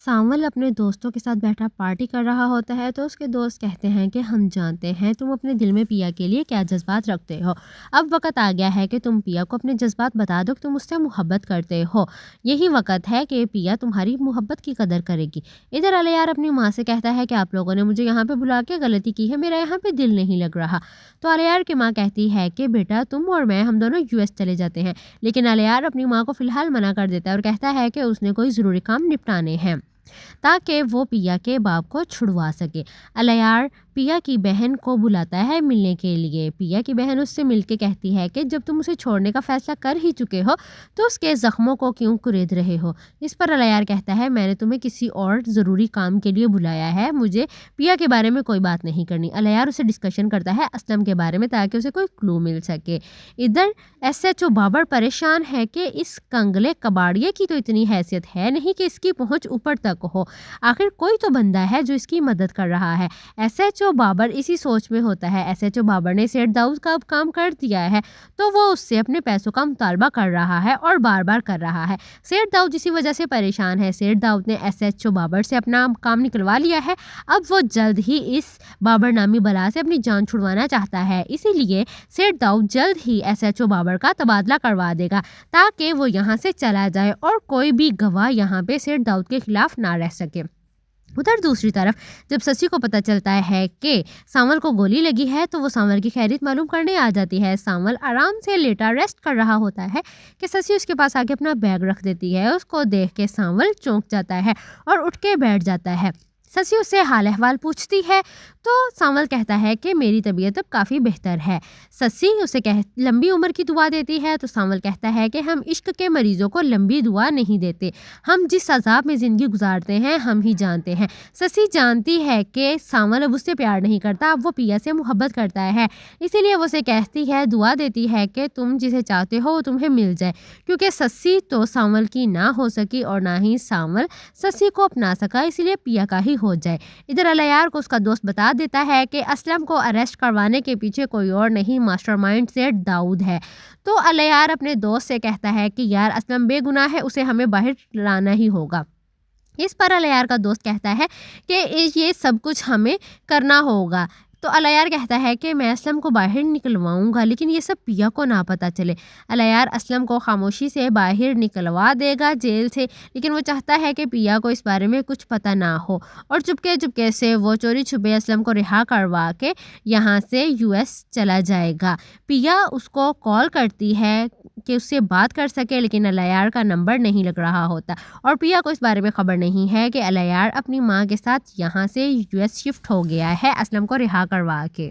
सावल अपने दोस्तों के साथ बैठा पार्टी कर रहा होता है तो उसके दोस्त कहते हैं कि हम जानते हैं तुम अपने दिल में पिया के लिए क्या जज्बात रखते हो। अब वक्त आ गया है कि तुम पिया को अपने जज्बात बता दो कि तुम उससे मोहब्बत करते हो। यही वक्त है कि पिया तुम्हारी मोहब्बत की कदर करेगी। इधर अलयार अपनी माँ से कहता है कि आप लोगों ने मुझे यहाँ पे बुला के गलती की है, मेरा यहाँ पे दिल नहीं लग रहा। तो अलयार की माँ कहती है कि बेटा तुम और मैं हम दोनों यूएस चले जाते हैं। लेकिन अलयार अपनी माँ को फिलहाल मना कर देता है और कहता है कि उसने कोई ज़रूरी काम निपटाने हैं ताकि वो पिया के बाप को छुड़वा सके। अलयार पिया की बहन को बुलाता है मिलने के लिए। पिया की बहन उससे मिलके कहती है कि जब तुम उसे छोड़ने का फैसला कर ही चुके हो तो उसके जख्मों को क्यों कुरेद रहे हो। इस पर अलयार कहता है मैंने तुम्हें किसी और ज़रूरी काम के लिए बुलाया है, मुझे पिया के बारे में कोई बात नहीं करनी। अलयार उसे डिस्कशन करता है असलम के बारे में ताकि उसे कोई क्लू मिल सके। इधर एसएचओ बाबर परेशान है कि इस कंगले कबाड़िए की तो इतनी हैसियत है नहीं कि इसकी पहुंच ऊपर तक हो। आखिर कोई तो बंदा है जो इसकी मदद कर रहा है। एसएचओ बाबर इसी सोच में होता है। एसएचओ बाबर ने सेठ दाऊद का अब काम कर दिया है तो वो उससे अपने पैसों का मुतालबा कर रहा है और बार बार कर रहा है। सेठ दाऊद इसी वजह से परेशान है। सेठ दाऊद ने एसएचओ बाबर से अपना काम निकलवा लिया है। अब वो जल्द ही इस बाबर नामी बला से अपनी जान छुड़वाना चाहता है। इसीलिए सेठ दाऊद जल्द ही एसएचओ बाबर का तबादला करवा देगा ताकि वो यहाँ से चला जाए और कोई भी गवाह यहाँ पे सेठ दाऊद के खिलाफ ना रह सके। उधर दूसरी तरफ जब शशि को पता चलता है कि सांवल को गोली लगी है तो वो सांवल की खैरियत मालूम करने आ जाती है। सांवल आराम से लेटा रेस्ट कर रहा होता है कि शशि उसके पास आके अपना बैग रख देती है। उसको देख के सांवल चौंक जाता है और उठ के बैठ जाता है। शशि उससे हाल अहवाल पूछती है तो सांवल कहता है कि मेरी तबीयत अब काफ़ी बेहतर है। शशि उसे लंबी उम्र की दुआ देती है तो सांवल कहता है कि हम इश्क के मरीजों को लंबी दुआ नहीं देते, हम जिस अजाब में ज़िंदगी गुजारते हैं हम ही जानते हैं। शशि जानती है कि सांवल अब उससे प्यार नहीं करता, अब वो पिया से मोहब्बत करता है। इसीलिए वो उसे कहती है, दुआ देती है कि तुम जिसे चाहते हो वो तुम्हें मिल जाए, क्योंकि शशि तो सांवल की ना हो सकी और ना ही सांवल शशि को अपना सका, इसीलिए पिया का ही हो जाए। इधर अलयार को उसका दोस्त बता देता है कि असलम को अरेस्ट करवाने के पीछे कोई और नहीं मास्टरमाइंड सेठ दाऊद है। तो अलयार अपने दोस्त से कहता है कि यार असलम बेगुनाह है, उसे हमें बाहर लाना ही होगा। इस पर अलयार का दोस्त कहता है कि ये सब कुछ हमें करना होगा। तो अलयार कहता है कि मैं असलम को बाहर निकलवाऊंगा लेकिन ये सब पिया को ना पता चले। अलयार असलम को खामोशी से बाहर निकलवा देगा जेल से, लेकिन वो चाहता है कि पिया को इस बारे में कुछ पता ना हो और चुपके चुपके से वो चोरी छुपे असलम को रिहा करवा के यहाँ से यूएस चला जाएगा। पिया उसको कॉल करती है कि उससे बात कर सके लेकिन अलयार का नंबर नहीं लग रहा होता और पिया को इस बारे में खबर नहीं है कि अलयार अपनी माँ के साथ यहाँ से यूएस शिफ्ट हो गया है असलम को रिहा करवा के।